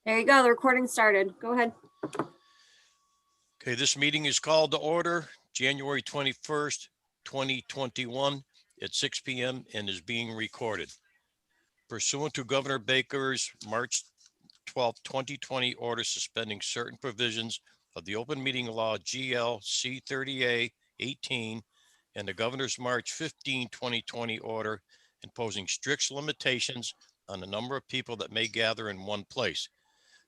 There you go. The recording started. Go ahead. Okay, this meeting is called to order January 21st, 2021 at 6 p.m. and is being recorded. Pursuant to Governor Baker's March 12, 2020 order suspending certain provisions of the open meeting law GL-C 30A 18 and the Governor's March 15, 2020 order imposing strict limitations on the number of people that may gather in one place.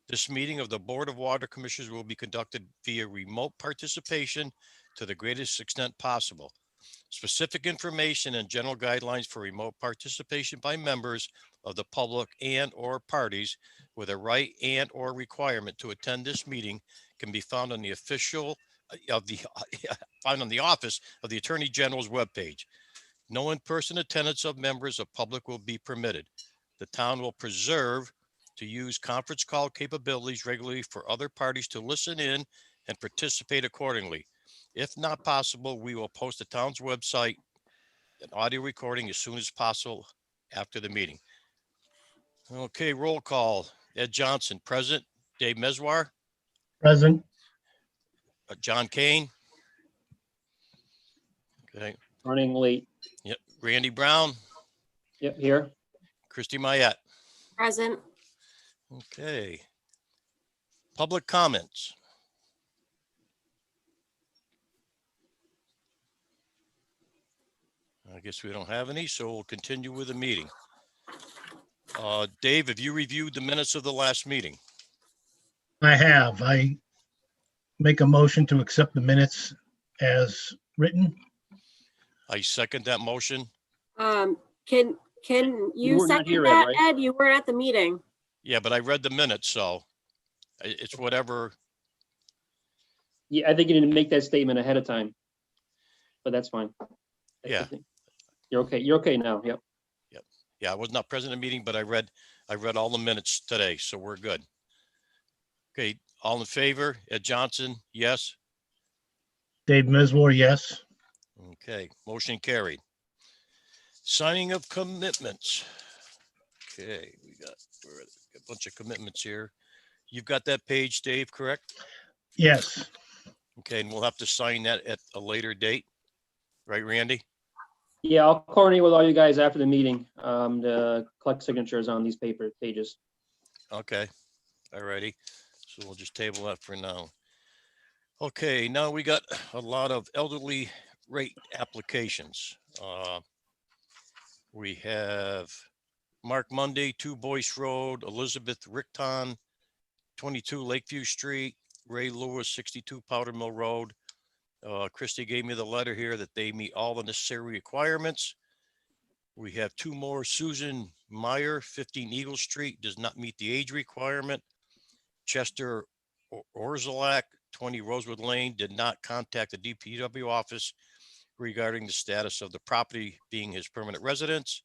This meeting of the Board of Water Commissioners will be conducted via remote participation to the greatest extent possible. Specific information and general guidelines for remote participation by members of the public and or parties with a right and or requirement to attend this meeting can be found on the found on the Office of the Attorney General's webpage. No in-person attendance of members of public will be permitted. The town will preserve to use conference call capabilities regularly for other parties to listen in and participate accordingly. If not possible, we will post the town's website an audio recording as soon as possible after the meeting. Okay, roll call. Ed Johnson, present. Dave Meswar, Present. John Kane. Okay, Running late. yep. Randy Brown, Yep, here. Christy Mayette. Present. Okay. Public comments. I guess we don't have any, so we'll continue with the meeting. Dave, have you reviewed the minutes of the last meeting? I have. I make a motion to accept the minutes as written. I second that motion. Can you were not second here, Ed, that, right? Ed? You weren't at the meeting. Yeah, but I read the minutes, so it's whatever. Yeah, I think you didn't make that statement ahead of time. But that's fine. Yeah. You're okay. You're okay now. Yep. Yeah, I was not present in the meeting, but I read all the minutes today, so we're good. Okay, all in favor? Ed Johnson, yes. Dave Meswar, yes. Okay, motion carried. Signing of commitments. Okay, we got a bunch of commitments here. You've got that page, Dave, correct? Yes. Okay, and we'll have to sign that at a later date, right, Randy? Yeah, I'll coordinate with all you guys after the meeting to collect signatures on these pages. Okay, all righty. So we'll just table that for now. Okay, now we got a lot of elderly rate applications. We have Mark Monday, 2 Boyce Road, Elizabeth Rickton, 22 Lakeview Street, Ray Lewis, 62 Powder Mill Road. Christie gave me the letter here that they meet all the necessary requirements. We have 2 more. Susan Meyer, 15 Eagle Street, does not meet the age requirement. Chester Orzalak, 20 Rosewood Lane, did not contact the DPW office regarding the status of the property being his permanent residence.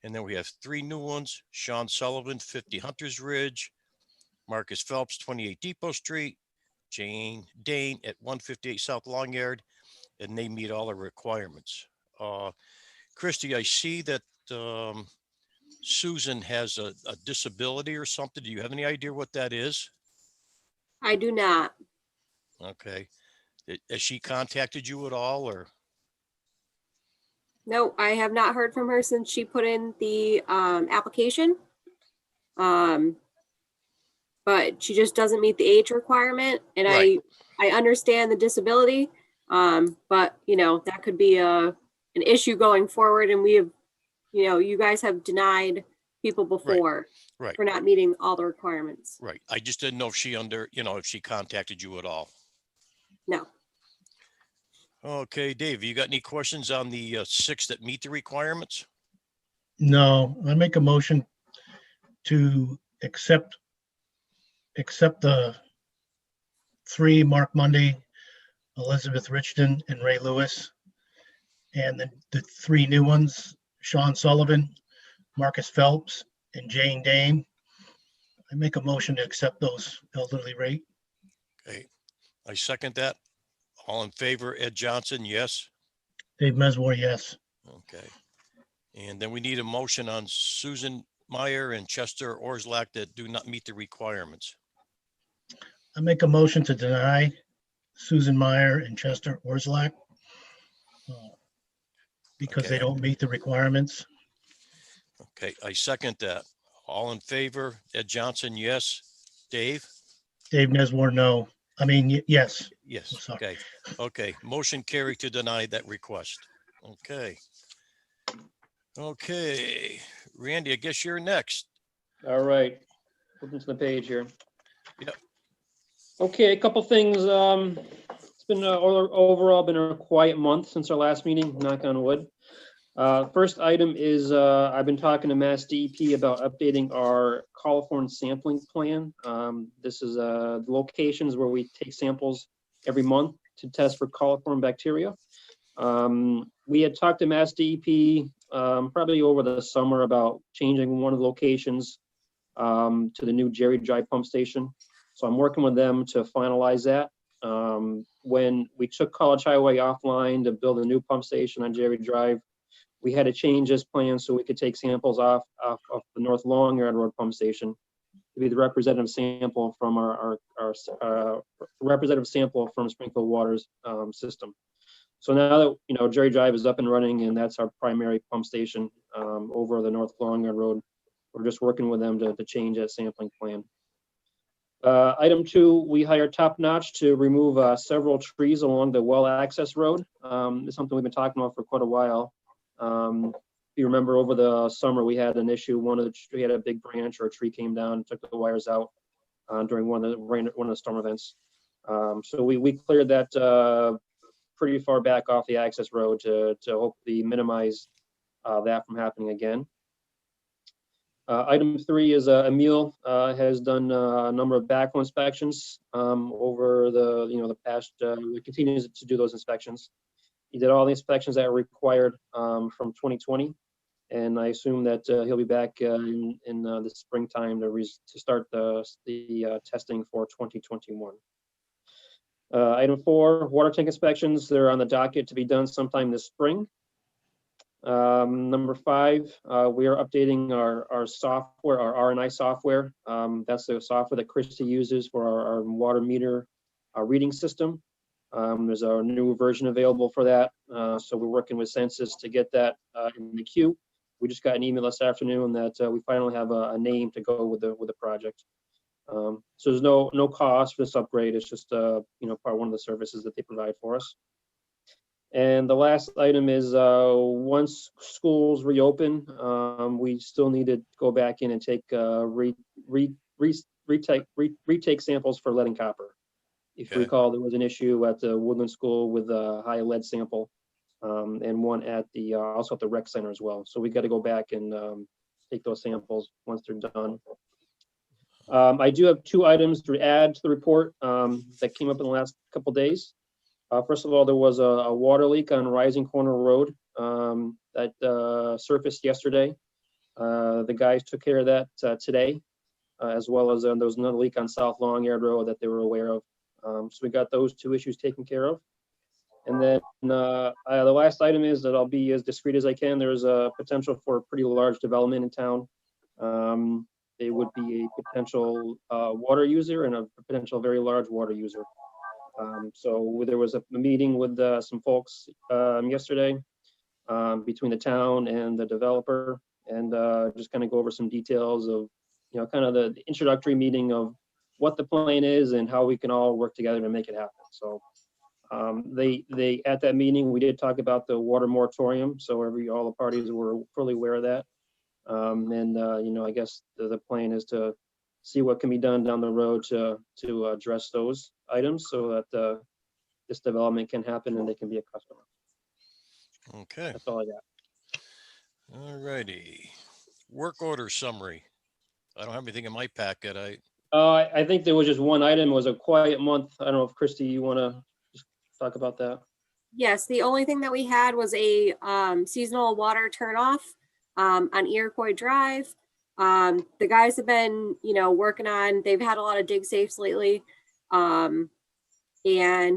And then we have 3 new ones. Sean Sullivan, 50 Hunters Ridge, Marcus Phelps, 28 Depot Street, Jane Dane at 158 South Long Yard, and they meet all the requirements. Christy, I see that Susan has a disability or something. Do you have any idea what that is? I do not. Okay. Has she contacted you at all, or? No, I have not heard from her since she put in the application. But she just doesn't meet the age requirement, and Right. I understand the disability. But you know, that could be an issue going forward, and we have, you know, you guys have denied people before Right. for not meeting all the requirements. Right. I just didn't know if if she contacted you at all. No. Okay, Dave, you got any questions on the 6 that meet the requirements? No, I make a motion to accept the 3 Mark Monday, Elizabeth Richton, and Ray Lewis. And the 3 new ones, Sean Sullivan, Marcus Phelps, and Jane Dane. I make a motion to accept those elderly rate. Okay, I second that. All in favor, Ed Johnson, yes. Dave Meswar, yes. Okay. And then we need a motion on Susan Meyer and Chester Orslack that do not meet the requirements. I make a motion to deny Susan Meyer and Chester Orslack because they Okay. don't meet the requirements. Okay, I second that. All in favor? Ed Johnson, yes. Dave? Dave Nesmore, no. I mean, yes. Yes, I'm sorry. okay, okay. Motion carried to deny that request. Okay. Okay, Randy, I guess you're next. All right, flipping to the page here. Yep. Okay, a couple things. It's been overall been a quiet month since our last meeting, knock on wood. First item is, I've been talking to Mass DEP about updating our coliform sampling plan. This is the locations where we take samples every month to test for coliform bacteria. We had talked to Mass DEP probably over the summer about changing one of the locations to the new Jerry Drive pump station. So I'm working with them to finalize that. When we took College Highway offline to build a new pump station on Jerry Drive, we had to change this plan so we could take samples off of the North Long Yard Road pump station to be the representative sample from our representative sample from Springfield Water's system. So now that, you know, Jerry Drive is up and running and that's our primary pump station over the North Long Yard Road, we're just working with them to change that sampling plan. Item 2, we hired Top Notch to remove several trees along the well access road. It's something we've been talking about for quite a while. If you remember, over the summer, we had an issue. We had a big branch or a tree came down, took the wires out during one of the storm events. So we cleared that pretty far back off the access road to hopefully minimize that from happening again. Item 3 is Emil has done a number of backhoe inspections over the past. He continues to do those inspections. He did all the inspections that were required from 2020, and I assume that he'll be back in the springtime to start the testing for 2021. Item 4, water tank inspections. They're on the docket to be done sometime this spring. Number 5, we are updating our software, our RNI software. That's the software that Christie uses for our water meter reading system. There's a new version available for that. So we're working with Census to get that in the queue. We just got an email this afternoon that we finally have a name to go with the project. So there's no cost for this upgrade. It's just part of one of the services that they provide for us. And the last item is once schools reopen, we still need to go back in and take retake samples for lead and copper. If you recall, there was an issue at the Woodland School with a high lead sample, and one at also at the rec center as well. So we got to go back and take those samples once they're done. I do have 2 items to add to the report that came up in the last couple of days. First of all, there was a water leak on Rising Corner Road that surfaced yesterday. The guys took care of that today, as well as there was another leak on South Long Yard Road that they were aware of. So we got those 2 issues taken care of. And then the last item is that I'll be as discreet as I can. There's a potential for a pretty large development in town. They would be a potential water user and a potential very large water user. So there was a meeting with some folks yesterday between the town and the developer, and just kind of go over some details of, kind of the introductory meeting of what the plan is and how we can all work together to make it happen. So they at that meeting, we did talk about the water moratorium. So all the parties were fully aware of that. I guess the plan is to see what can be done down the road to address those items so that this development can happen and they can be a customer. Okay. That's all I got. All righty. Work order summary. I don't have anything in my packet. I think there was just one item. It was a quiet month. I don't know if Christie, you want to just talk about that? Yes, the only thing that we had was a seasonal water turnoff on Iroquois Drive. The guys have been, working on, they've had a lot of dig safes lately. And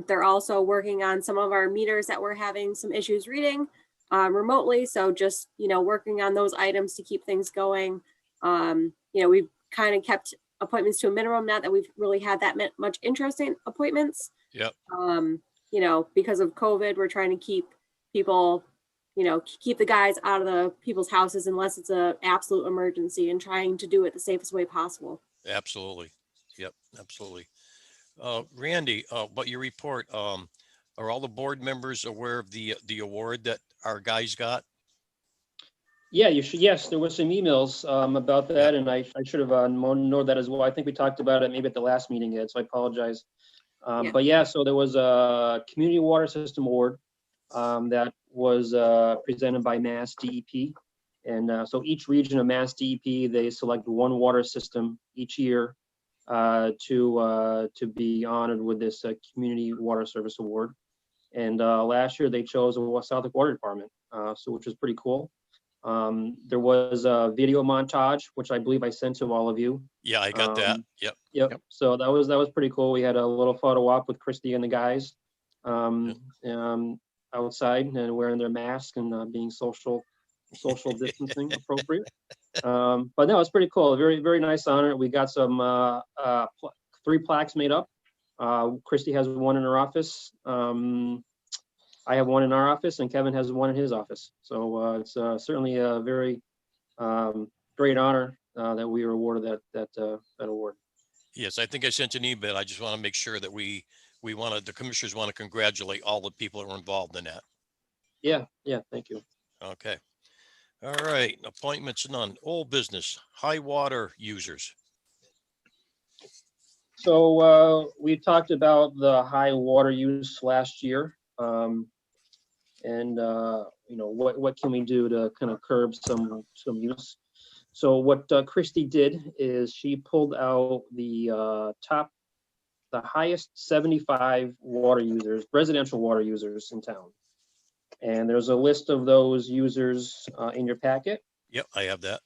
they're also working on some of our meters that we're having some issues reading remotely. So just, working on those items to keep things going. We've kind of kept appointments to a minimum, not that we've really had that much interest in appointments. Yep. Because of COVID, we're trying to keep people, keep the guys out of the people's houses unless it's an absolute emergency, and trying to do it the safest way possible. Absolutely. Yep, absolutely. Randy, about your report, are all the board members aware of the award that our guys got? Yeah, you should. Yes, there were some emails about that, and I should have known that as well. I think we talked about it maybe at the last meeting, Ed, so I apologize. Yeah. But yeah, so there was a community water system award that was presented by Mass DEP. And so each region of Mass DEP, they select one water system each year to be honored with this Community Water Service Award. And last year they chose the West Southwick Water Department, which was pretty cool. There was a video montage, which I believe I sent to all of you. Yeah, I got that. Yep. Yep. So that was pretty cool. We had a little photo op with Christy and the guys outside and wearing their masks and being social distancing appropriate. But no, it's pretty cool. Very, very nice honor. We got some 3 plaques made up. Christy has one in her office. I have one in our office, and Kevin has one in his office. So it's certainly a very great honor that we were awarded that award. Yes, I think I sent an email. I just want to make sure that the commissioners want to congratulate all the people that were involved in that. Yeah, thank you. Okay. All right, appointments none. Old business, high water users. So we talked about the high water use last year. What can we do to kind of curb some use? So what Christy did is she pulled out the highest 75 water users, residential water users in town. And there's a list of those users in your packet. Yep, I have that.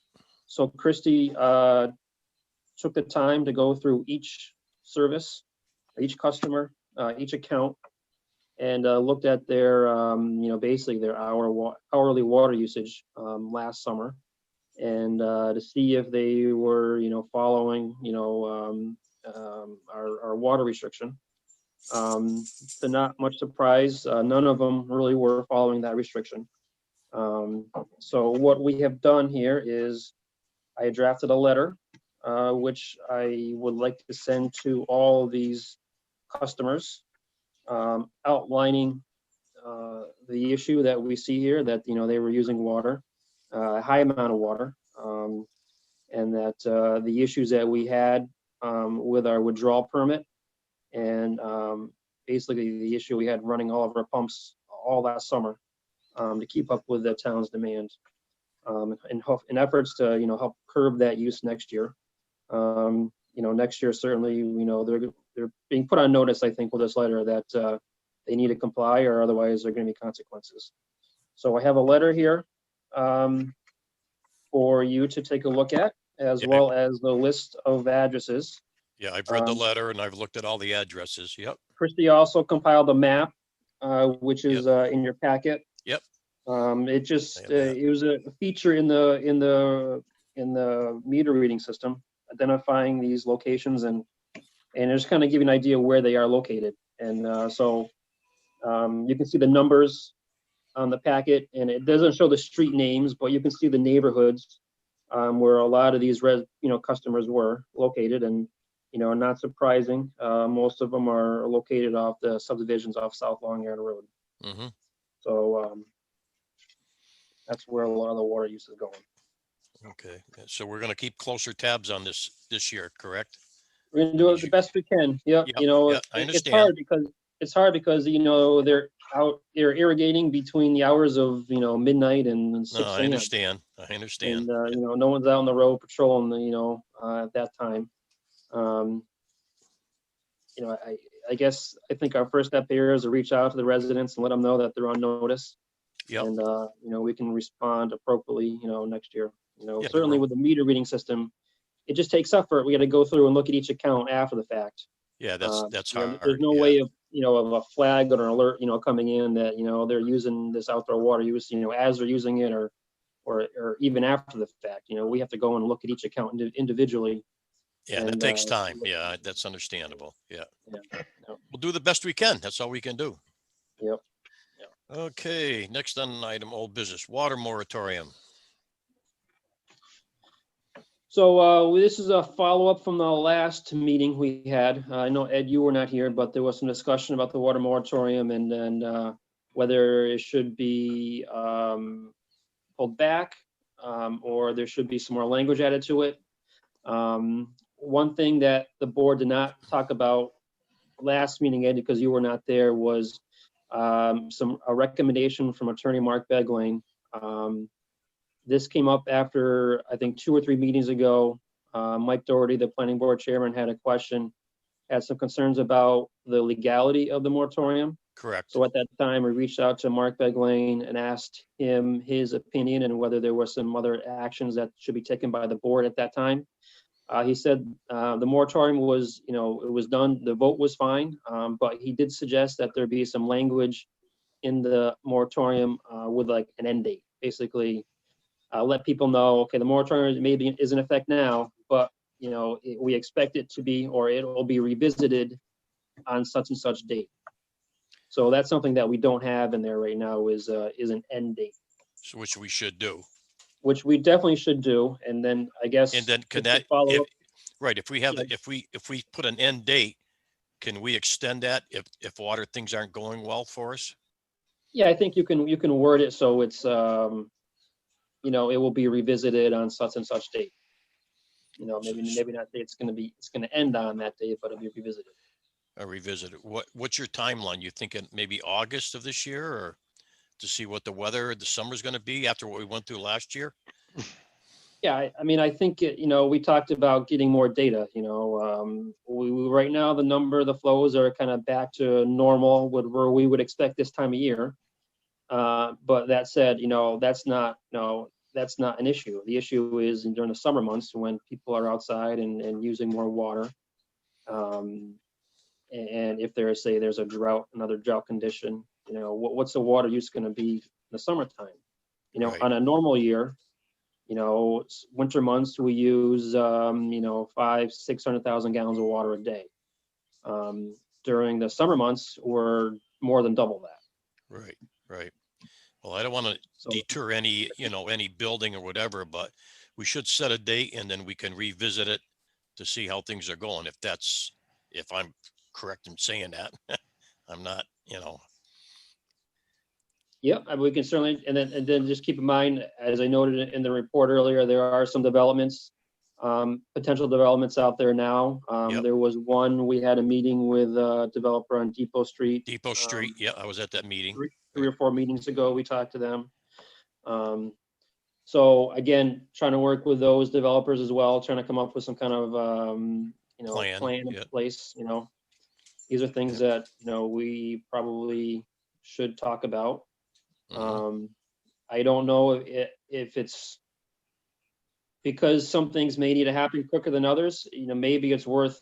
So Christy took the time to go through each service, each customer, each account, and looked at their, basically their hourly water usage last summer, and to see if they were, following, our water restriction. To not much surprise, none of them really were following that restriction. So what we have done here is I drafted a letter, which I would like to send to all these customers, outlining the issue that we see here, that they were using water, a high amount of water, and that the issues that we had with our withdrawal permit, and basically the issue we had running all of our pumps all last summer to keep up with the town's demand, in efforts to help curb that use next year. Next year certainly they're being put on notice, I think, with this letter that they need to comply, or otherwise there are going to be consequences. So I have a letter here for you to take a look at, as well as the list of addresses. Yeah, I've read the letter and I've looked at all the addresses. Yep. Christy also compiled a map, which is in your packet. Yep. It was a feature in the meter reading system, identifying these locations and just kind of give you an idea where they are located. And so you can see the numbers on the packet, and it doesn't show the street names, but you can see the neighborhoods where a lot of these customers were located. And not surprising, most of them are located off the subdivisions off South Long Yard Road. Mm-hmm. So that's where a lot of the water use is going. Okay, so we're going to keep closer tabs on this year, correct? We're gonna do it the best we can. Yep. I understand. It's hard because they're irrigating between the hours of midnight and 6 No, I understand. I understand. And no one's out on the road patrolling at that time. I guess I think our first step here is to reach out to the residents and let them know that they're on notice. Yep. And we can respond appropriately next year. Yeah, Certainly with the meter reading system, it just takes effort. We got to go through and look at each account after the fact. Yeah, that's hard. There's no way of of a flag or an alert coming in that they're using this outdoor water use as they're using it, or or even after the fact. We have to go and look at each account individually. Yeah, that And, takes time. Yeah, that's understandable. Yeah. We'll do the best we can. That's all we can do. Yep. Okay, next on the item, old business, water moratorium. So this is a follow-up from the last meeting we had. I know, Ed, you were not here, but there was some discussion about the water moratorium and then whether it should be pulled back or there should be some more language added to it. One thing that the board did not talk about last meeting, Ed, because you were not there, was a recommendation from Attorney Mark Begling. This came up after, I think, 2 or 3 meetings ago. Mike Doherty, the planning board chairman, had some concerns about the legality of the moratorium. Correct. So at that time, we reached out to Mark Begling and asked him his opinion and whether there were some other actions that should be taken by the board at that time. He said the moratorium was, it was done, the vote was fine, but he did suggest that there be some language in the moratorium with like an end date, basically. Let people know, okay, the moratorium maybe is in effect now, but we expect it to be, or it will be revisited on such and such date. So that's something that we don't have in there right now is an end date, So which we should do. which we definitely should do. And then I guess. And then can just to that, follow up- right, if we have, Yeah. if we put an end date, can we extend that if water things aren't going well for us? Yeah, I think you can word it so it's, it will be revisited on such and such date. Maybe not say it's gonna end on that date, but it'll be revisited. Or revisit it? What's your timeline? You thinking maybe August of this year, or to see what the weather, the summer's gonna be after what we went through last year? Yeah, I think, we talked about getting more data, right now, the flows are kind of back to normal where we would expect this time of year. But that said, that's not an issue. The issue is during the summer months when people are outside and using more water. And if there's another drought condition, what's the water use going to be in the summertime? Right. On a normal year, winter months, we use, 500,000-600,000 gallons of water a day. During the summer months, we're more than double that. Right. Well, I don't want to So, deter any building or whatever, but we should set a date and then we can revisit it to see how things are going. If I'm correct in saying that, I'm not, yeah, we can certainly, and then just keep in mind, as I noted in the report earlier, there are some potential developments out there now. Yep. There was one, we had a meeting with a developer on Depot Street. Depot Street. Yeah, I was at that meeting. 3 or 4 meetings ago, we talked to them. So again, trying to work with those developers as well, trying to come up with some kind of, plan in yeah. place, These are things that, we probably should talk about. Mhm. I don't know if it's because some things may need to happen quicker than others, maybe it's worth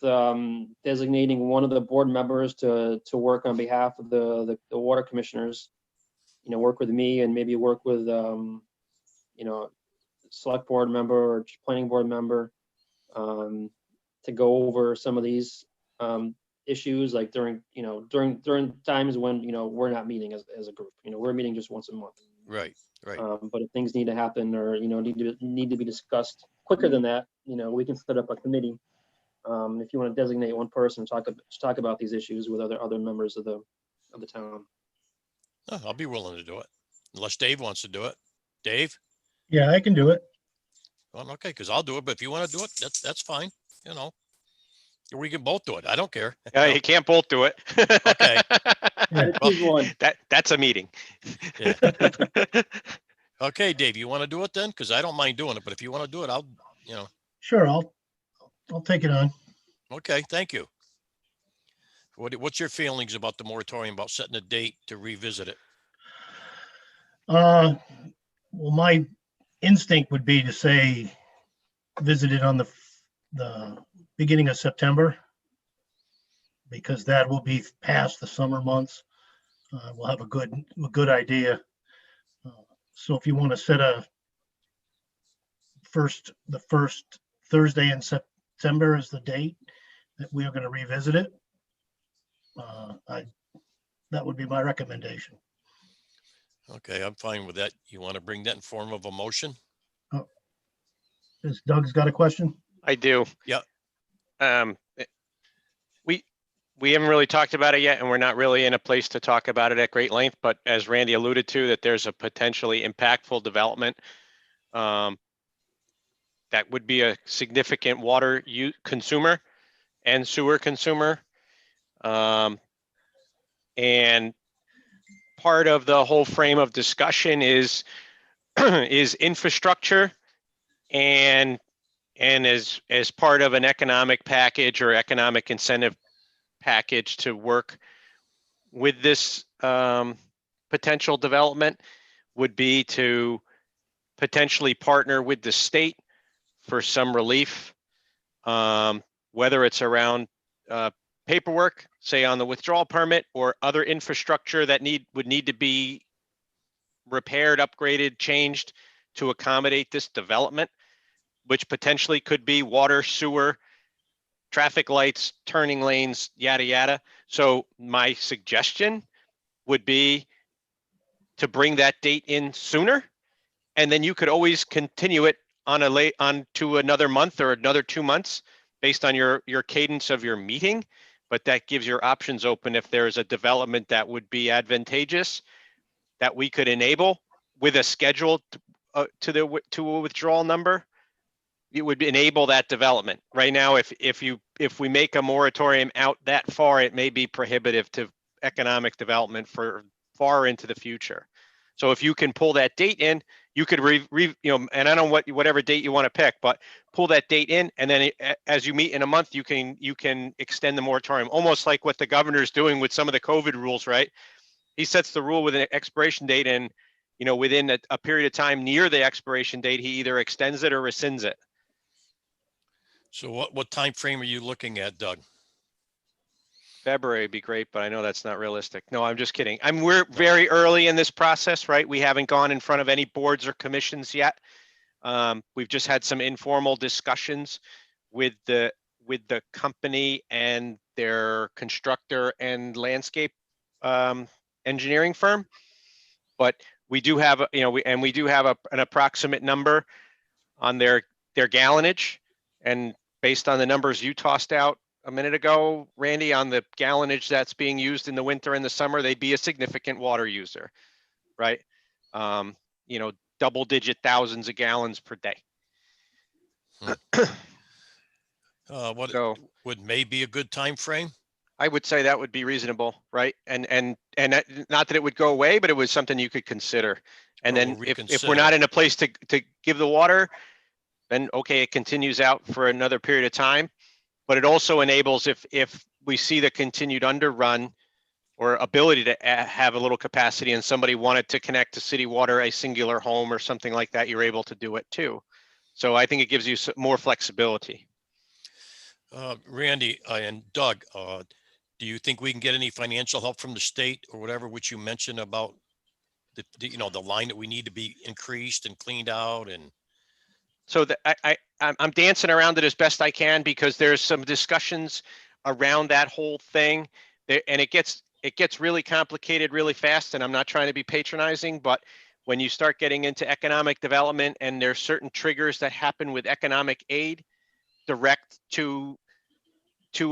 designating one of the board members to work on behalf of the water commissioners, work with me and maybe work with, select board member or planning board member to go over some of these issues, like during times when, we're not meeting as a group, we're meeting just once a month. Right. But if things need to happen or, need to be discussed quicker than that, we can set up a committee. If you want to designate one person, talk about these issues with other members of the town. Oh, I'll be willing to do it unless Dave wants to do it. Dave? Yeah, I can do it. Well, okay, because I'll do it, but if you want to do it, that's fine. We can both do it. I don't care. Yeah, you can't both do it. Okay. Yeah. Choose one. That's a meeting. Yeah. Okay, Dave, you want to do it then? Because I don't mind doing it, but if you want to do it, I'll. Sure, I'll take it on. Okay, thank you. What's your feelings about the moratorium, about setting a date to revisit it? Well, my instinct would be to say visit it on the beginning of September, because that will be past the summer months. We'll have a good idea. So if you want to set a the first Thursday in September is the date that we are going to revisit it. That would be my recommendation. Okay, I'm fine with that. You want to bring that in form of a motion? Is Doug's got a question? I do. Yeah. We haven't really talked about it yet, and we're not really in a place to talk about it at great length, but as Randy alluded to, that there's a potentially impactful development that would be a significant water consumer and sewer consumer. And part of the whole frame of discussion is is infrastructure, and as part of an economic package or economic incentive package to work with this potential development would be to potentially partner with the state for some relief, whether it's around paperwork, say on the withdrawal permit, or other infrastructure that would need to be repaired, upgraded, changed to accommodate this development, which potentially could be water, sewer, traffic lights, turning lanes, yada, yada. So my suggestion would be to bring that date in sooner. And then you could always continue it on to another month or another 2 months based on your cadence of your meeting. But that gives your options open if there is a development that would be advantageous that we could enable with a schedule to a withdrawal number. It would enable that development. Right now, if we make a moratorium out that far, it may be prohibitive to economic development for far into the future. So if you can pull that date in, you could and I don't know whatever date you want to pick, but pull that date in, and then as you meet in a month, you can extend the moratorium, almost like what the governor's doing with some of the COVID rules, right? He sets the rule with an expiration date, and within a period of time near the expiration date, he either extends it or rescinds it. So what time frame are you looking at, Doug? February would be great, but I know that's not realistic. No, I'm just kidding. We're very early in this process, right? We haven't gone in front of any boards or commissions yet. We've just had some informal discussions with the company and their constructor and landscape engineering firm. But we do have we do have an approximate number on their gallonage, and based on the numbers you tossed out a minute ago, Randy, on the gallonage that's being used in the winter and the summer, they'd be a significant water user, right? Double-digit thousands of gallons per day. What So would May be a good time frame? I would say that would be reasonable, right? And not that it would go away, but it was something you could consider. And Or then if we're reconsider. not in a place to give the water, then okay, it continues out for another period of time. But it also enables, if we see the continued underrun or ability to have a little capacity and somebody wanted to connect to city water, a singular home or something like that, you're able to do it too. So I think it gives you more flexibility. Randy and Doug, do you think we can get any financial help from the state or whatever, which you mentioned about the line that we need to be increased and cleaned out? And so I'm dancing around it as best I can, because there's some discussions around that whole thing there, and it gets really complicated really fast. And I'm not trying to be patronizing, but when you start getting into economic development and there's certain triggers that happen with economic aid direct to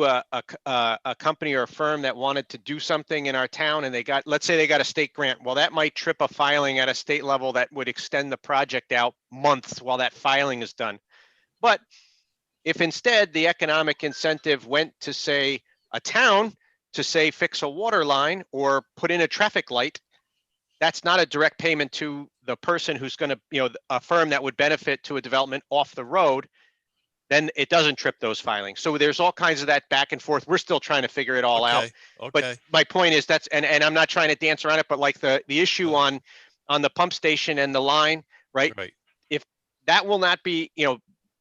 a company or a firm that wanted to do something in our town, and let's say they got a state grant. Well, that might trip a filing at a state level that would extend the project out months while that filing is done. But if instead the economic incentive went to, say, a town to, say, fix a water line or put in a traffic light, that's not a direct payment to the person who's going to, a firm that would benefit to a development off the road, then it doesn't trip those filings. So there's all kinds of that back and forth. We're still trying to figure it all out. Okay. But my point is and I'm not trying to dance around it, but like the issue on the pump station and the line, right? Right. If that will not be,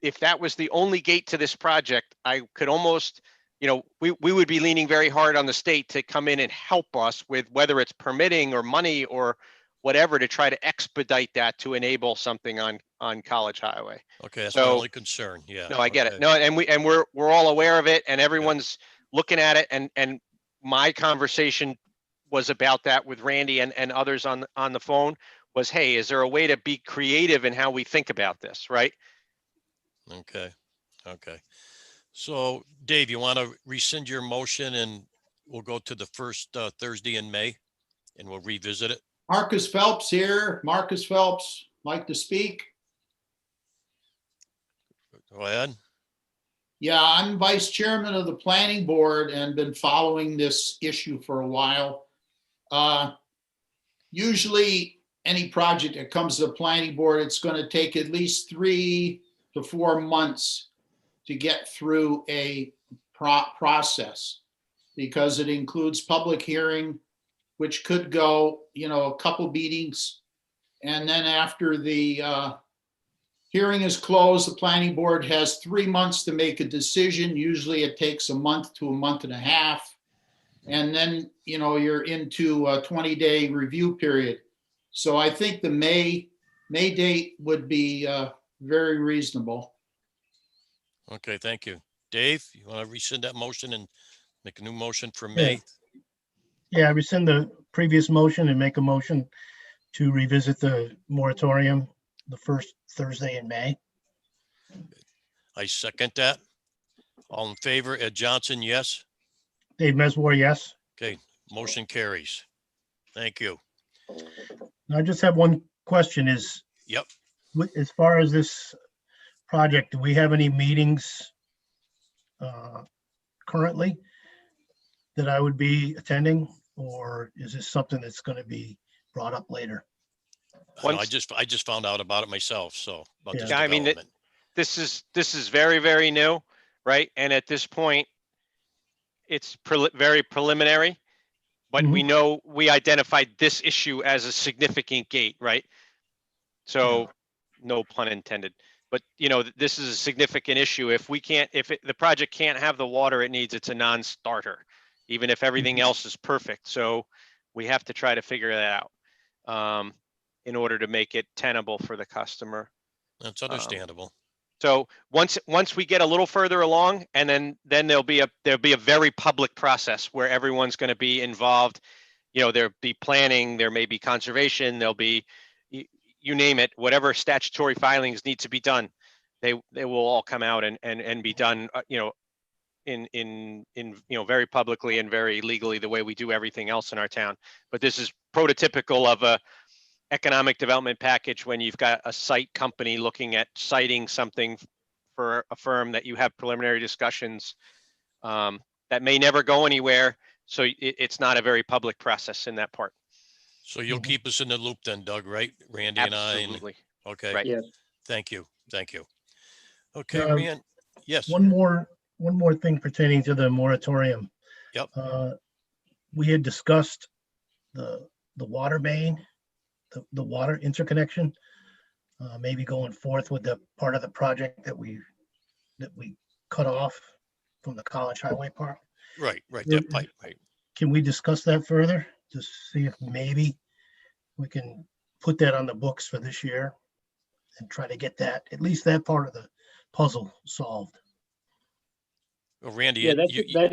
if that was the only gate to this project, I could almost, we would be leaning very hard on the state to come in and help us with whether it's permitting or money or whatever to try to expedite that to enable something on College Highway. Okay, that's my So- only concern. Yeah. No, I get it. okay. No, and we're all aware of it, and everyone's looking at it, and my conversation was about that with Randy and others on the phone was, hey, is there a way to be creative in how we think about this, right? Okay, okay. So Dave, you want to rescind your motion and we'll go to the first Thursday in May and we'll revisit it? Marcus Phelps here. Marcus Phelps, like to speak. Go ahead. Yeah, I'm vice chairman of the planning board and been following this issue for a while. Usually any project that comes to the planning board, it's going to take at least 3 to 4 months to get through a process because it includes public hearing, which could go, a couple meetings. And then after the hearing is closed, the planning board has 3 months to make a decision. Usually it takes a month to a month and a half. And then, you're into a 20-day review period. So I think the May date would be very reasonable. Okay, thank you. Dave, you want to rescind that motion and make a new motion for Yeah. May? Yeah, I rescind the previous motion and make a motion to revisit the moratorium the first Thursday in May. I second that. All in favor, Ed Johnson, yes. Dave Meswar, yes. Motion carries. Thank you. I just have one question is, Yep. as far as this project, do we have any meetings currently that I would be attending? Or is this something that's going to be brought up later? I Once- just found out about it myself, so about this Yeah, I mean, development. This is very, very new, right? And at this point, it's very preliminary, but we know we identified this issue as a significant gate, right? So, no pun intended. But this is a significant issue. If the project can't have the water it needs, it's a non-starter, even if everything else is perfect. So we have to try to figure that out in order to make it tenable for the customer. That's understandable. So once we get a little further along, and then there'll be a very public process where everyone's going to be involved. There'll be planning, there may be conservation, there'll be, you name it, whatever statutory filings need to be done, they will all come out and be done, in very publicly and very legally, the way we do everything else in our town. But this is prototypical of a economic development package when you've got a site company looking at citing something for a firm that you have preliminary discussions that may never go anywhere. So it's not a very public process in that part. So you'll keep us in the loop then, Doug, right? Randy and I. Absolutely. Okay, Right. Yes. thank you. Thank you. Okay, Um, Rand, yes. One more thing pertaining to the moratorium. Yep. We had discussed the water main, the water interconnection, maybe going forth with the part of the project that we cut off from the College Highway part. Right, that pipe, right. Can we discuss that further to see if maybe we can put that on the books for this year and try to get that, at least that part of the puzzle solved? Well, Randy, Yeah, you- that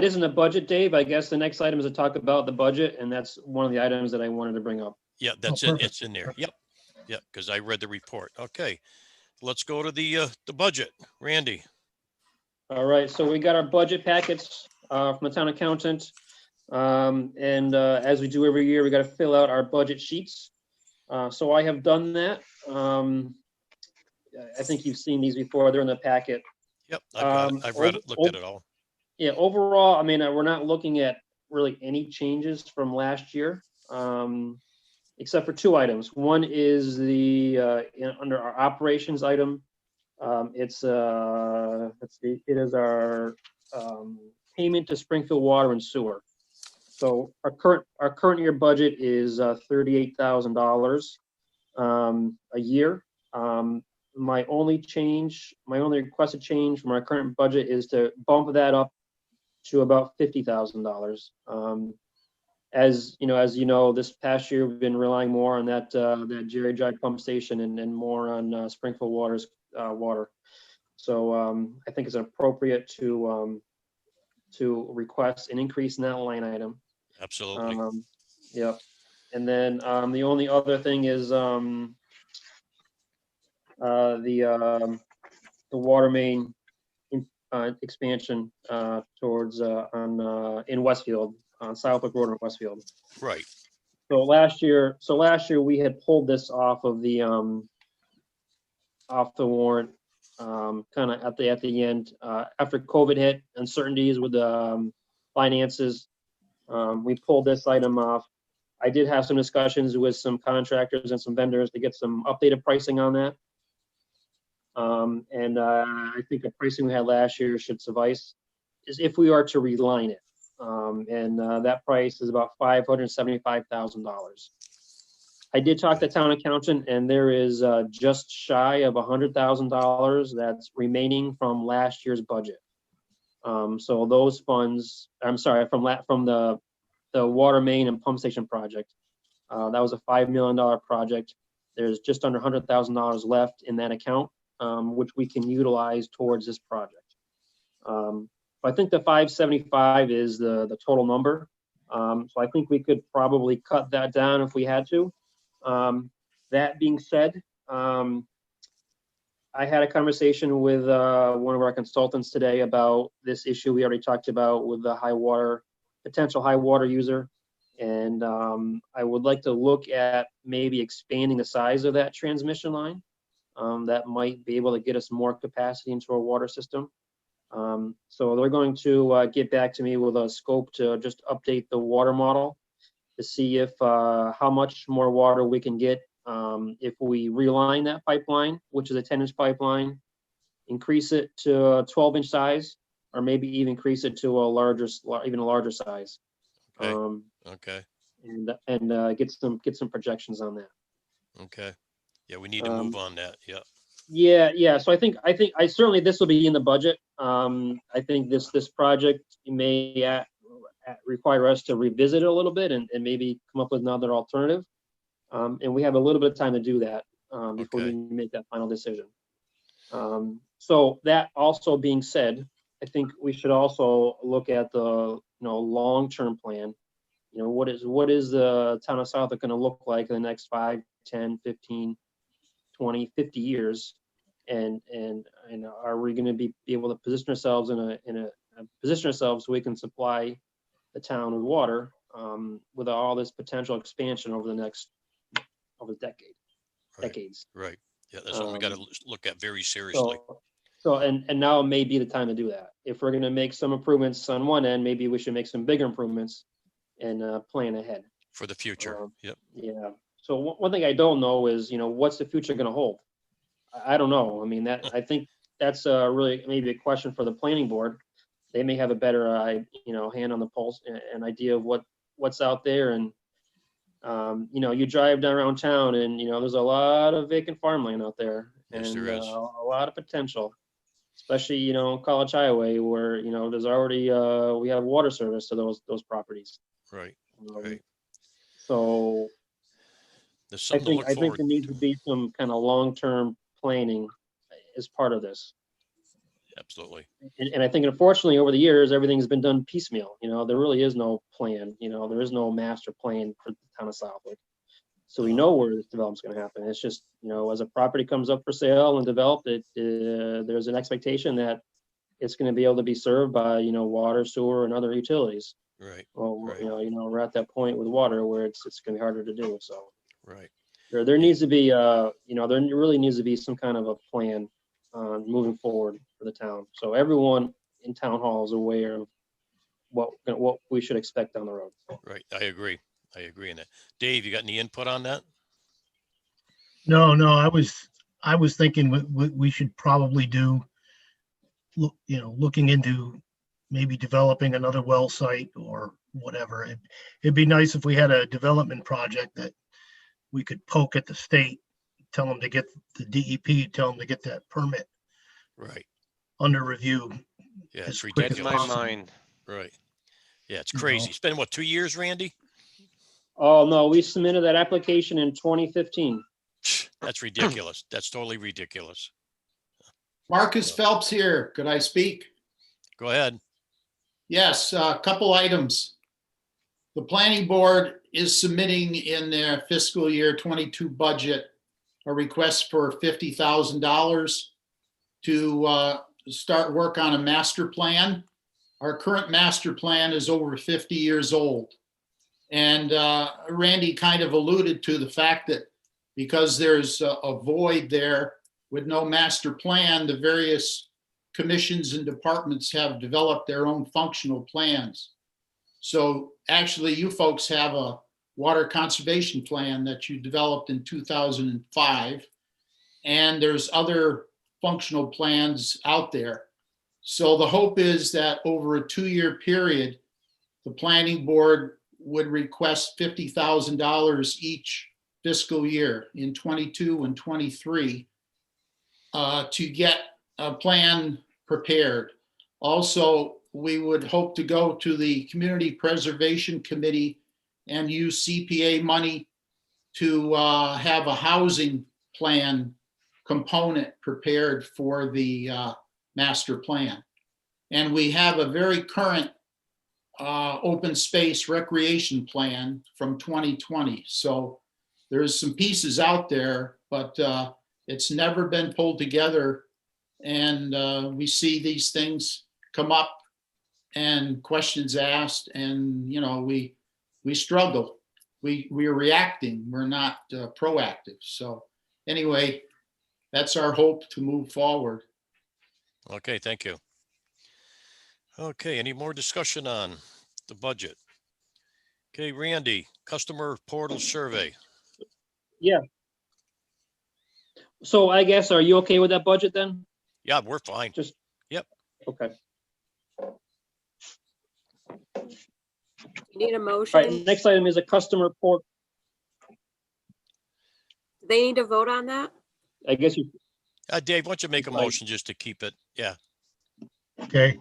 isn't a budget, Dave. I guess the next item is to talk about the budget, and that's one of the items that I wanted to bring up. yeah, that's it. perfect, It's in there. perfect. Yep. Yep, because I read the report. Okay. Let's go to the budget. Randy. All right, so we got our budget packets from the town accountant. And as we do every year, we got to fill out our budget sheets. So I have done that. I think you've seen these before. They're in the packet. Yep, I've got it. I've read it, looked at it all. Yeah, overall, I mean, we're not looking at really any changes from last year, except for 2 items. One is under our operations item. Let's see, it is our payment to Springfield Water and Sewer. So our current year budget is $38,000 a year. My only requested change from our current budget is to bump that up to about $50,000. as you know, this past year, we've been relying more on that Jerry Drive pump station and more on Springfield Water's water. So I think it's appropriate to request an increase in that line item. Absolutely. Yep. And then the only other thing is the water main expansion towards in Westfield, on Southwick Road in Westfield. Right. So last year we had pulled this off the warrant, kind of at the end, after COVID hit, uncertainties with the finances. We pulled this item off. I did have some discussions with some contractors and some vendors to get some updated pricing on that. And I think the pricing we had last year should suffice, is if we are to reline it. And that price is about $575,000. I did talk to town accountant, and there is just shy of $100,000 that's remaining from last year's budget. So those funds, I'm sorry, from the water main and pump station project, that was a $5 million project. There's just under $100,000 left in that account, which we can utilize towards this project. I think the 575 is the total number. So I think we could probably cut that down if we had to. That being said, I had a conversation with one of our consultants today about this issue we already talked about with the potential high water user. And I would like to look at maybe expanding the size of that transmission line. That might be able to get us more capacity into our water system. So they're going to get back to me with a scope to just update the water model to see if how much more water we can get if we reline that pipeline, which is a 10-inch pipeline, increase it to a 12-inch size, or maybe even increase it to even a larger size. Okay. Okay. And get some projections on that. Okay. Yeah, we need to move on that. Yeah. Yeah. So I think I certainly, this will be in the budget. I think this project may require us to revisit it a little bit and maybe come up with another alternative. And we have a little bit of time to do that before we make that final decision. So that also being said, I think we should also look at the long-term plan. What is the town of Southwick going to look like in the next 5, 10, 15, 20, 50 years? And are we going to be able to position ourselves so we can supply the town with water with all this potential expansion over the decades. Right. Yeah, that's something we got to look at very seriously. So now may be the time to do that. If we're going to make some improvements on one end, maybe we should make some bigger improvements and plan ahead For the future. Yep. Yeah. So one thing I don't know is, what's the future going to hold? I don't know. I mean, I think that's really maybe a question for the planning board. They may have a better, hand on the pulse, an idea of what's out there. And, you drive down around town and, there's a lot of vacant farmland out there. Yes, and there is. a lot of potential, especially, College Highway, where, there's already, we have water service to those properties. Right. Right. So There's I something to think look forward there needs to be some kind of long-term planning as part of this. Absolutely. And I think unfortunately over the years, everything's been done piecemeal. There really is no plan, there is no master plan for the town of Southwick. So we know where this development's going to happen. It's just, as a property comes up for sale and developed, there's an expectation that it's going to be able to be served by, water, sewer, and other utilities. Right. Well, Right. We're at that point with water where it's going to be harder to do. So Right. there needs to be, there really needs to be some kind of a plan moving forward for the town. So everyone in town hall is aware of what we should expect down the road. Right. I agree in that. Dave, you got any input on that? No, I was thinking we should probably do, looking into maybe developing another well site or whatever. It'd be nice if we had a development project that we could poke at the state, tell them to get the DEP, tell them to get that permit Right. under review. Yeah, it's as quick as ridiculous. In my possible. mind, Right. Yeah, it's You crazy. know. It's been 2 years, Randy? Oh, no, we submitted that application in 2015. That's ridiculous. That's totally ridiculous. Marcus Phelps here. Could I speak? Go ahead. Yes, a couple items. The planning board is submitting in their fiscal year 22 budget a request for $50,000 to start work on a master plan. Our current master plan is over 50 years old. And Randy kind of alluded to the fact that because there's a void there with no master plan, the various commissions and departments have developed their own functional plans. So actually, you folks have a water conservation plan that you developed in 2005. And there's other functional plans out there. So the hope is that over a 2-year period, the planning board would request $50,000 each fiscal year in 22 and 23 to get a plan prepared. Also, we would hope to go to the Community Preservation Committee and use CPA money to have a housing plan component prepared for the master plan. And we have a very current open space recreation plan from 2020. So there's some pieces out there, but it's never been pulled together. And we see these things come up and questions asked, and we struggle. We're reacting. We're not proactive. So anyway, that's our hope to move forward. Okay, thank you. Okay, any more discussion on the budget? Okay, Randy, customer portal survey. So I guess, are you okay with that budget then? Yeah, we're fine. Just. Yep. Okay. You need a All motion. right, next item is a customer port. They need to vote on that. I guess you, Dave, why don't you make a Right. motion just to keep it? Yeah, Okay.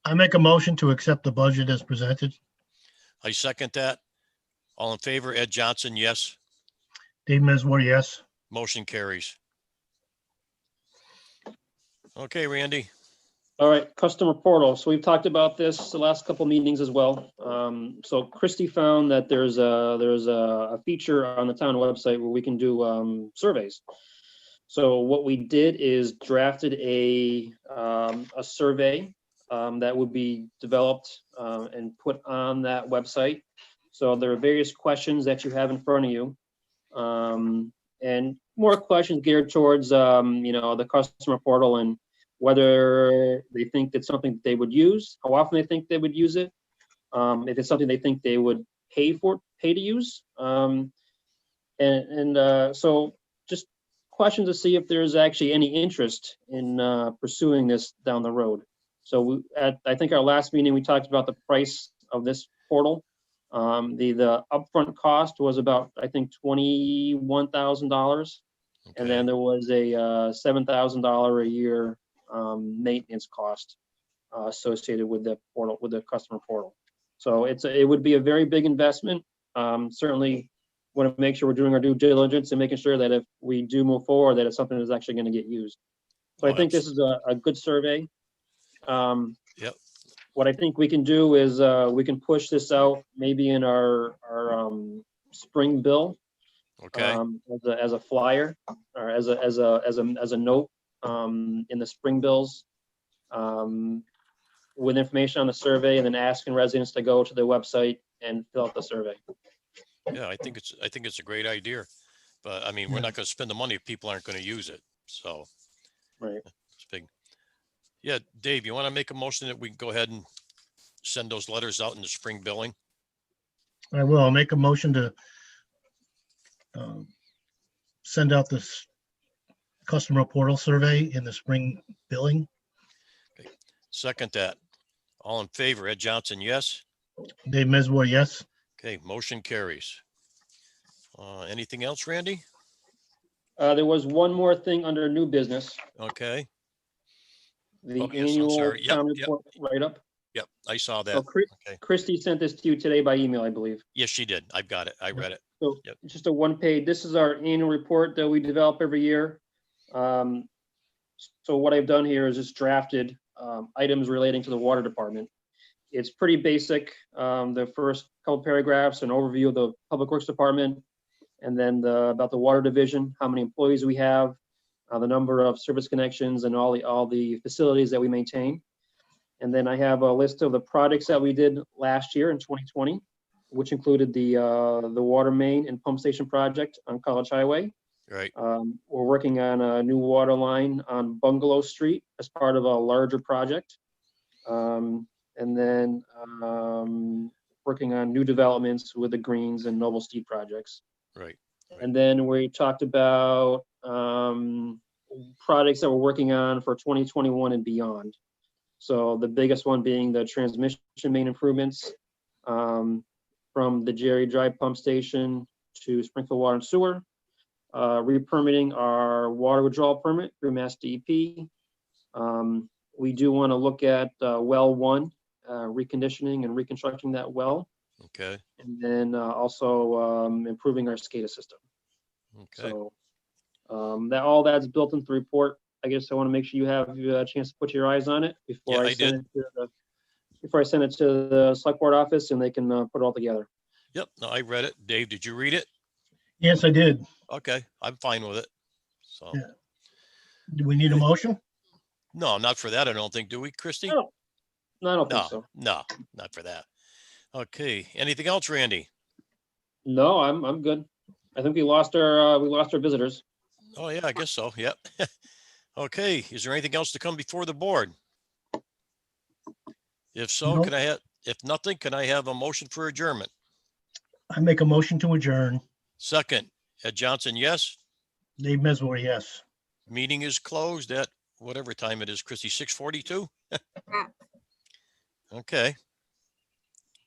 I make a motion to accept the budget as presented. I second that. All in favor, Ed Johnson, yes. Dave Mesmore, yes. Motion carries. Okay, Randy. all right, customer portal. So we've talked about this the last couple meetings as well. So Christie found that there's a feature on the town website where we can do surveys. So what we did is drafted a survey that would be developed and put on that website. So there are various questions that you have in front of you. And more questions geared towards, the customer portal and whether they think it's something that they would use, how often they think they would use it, if it's something they think they would pay to use. So just questions to see if there's actually any interest in pursuing this down the road. So I think our last meeting, we talked about the price of this portal. The upfront cost was about, I think, $21,000. And then there was a $7,000 a year maintenance cost associated with the portal, with the customer portal. So it would be a very big investment. Certainly want to make sure we're doing our due diligence and making sure that if we do move forward, that it's something that's actually going to get used. So I think this is a good survey. Yep. What I think we can do is we can push this out maybe in our spring bill. Okay, As a flyer or as a note in the spring bills with information on the survey, and then asking residents to go to the website and fill out the survey. yeah, I think it's a great idea. But I mean, we're not going to spend the money if people aren't going to use it. So Right. it's big. Yeah, Dave, you want to make a motion that we can go ahead and send those letters out in the spring billing? I will. I'll make a motion to send out this customer portal survey in the spring billing. Second that. All in favor, Ed Johnson, yes. Dave Mesmore, yes. Okay, motion carries. Anything else, Randy? There was one more thing under new business, Okay, the Oh, yes, I'm annual sorry. Yep, town yep. report write-up. Yep, I saw So that. Okay. Christie sent this to you today by email, I believe. Yes, she did. I've got it. I read it. So Yep. it's just a one page, this is our annual report that we develop every year. So what I've done here is just drafted items relating to the water department. It's pretty basic. The first couple paragraphs, an overview of the Public Works Department, and then about the water division, how many employees we have, the number of service connections, and all the facilities that we maintain. And then I have a list of the projects that we did last year in 2020, which included the water main and pump station project on College Highway. Right. We're working on a new water line on Bungalow Street as part of a larger project. And then working on new developments with the Greens and Noble Steed projects. Right. And then we talked about projects that we're working on for 2021 and beyond. So the biggest one being the transmission main improvements from the Jerry Drive Pump Station to Springfield Water and Sewer, re-permitting our water withdrawal permit through Mass DEP. We do want to look at well 1, reconditioning and reconstructing that well, Okay. and then also improving our SCADA system. Okay. So all that's built into the report. I guess I want to make sure you have a chance to put your eyes on it before Yeah, I send it to the select board office, and they can put it all together. Yep. No, I read it. Dave, did you read it? Yes, I did. Okay. I'm fine with it. So, Yeah. Do we need a motion? no, not for that. I don't think. Do we, Christie? No, I don't No, think so. no, not for that. Okay. Anything else, Randy? No, I'm good. I think we lost our visitors. Oh, yeah, I guess so. Yep. Okay. Is there anything else to come before the board? If so, No. can I have, if nothing, can I have a motion for adjournment? I make a motion to adjourn. Second, Ed Johnson, yes. Dave Mesmore, yes. Meeting is closed at whatever time it is, Christie, 6:42? Okay.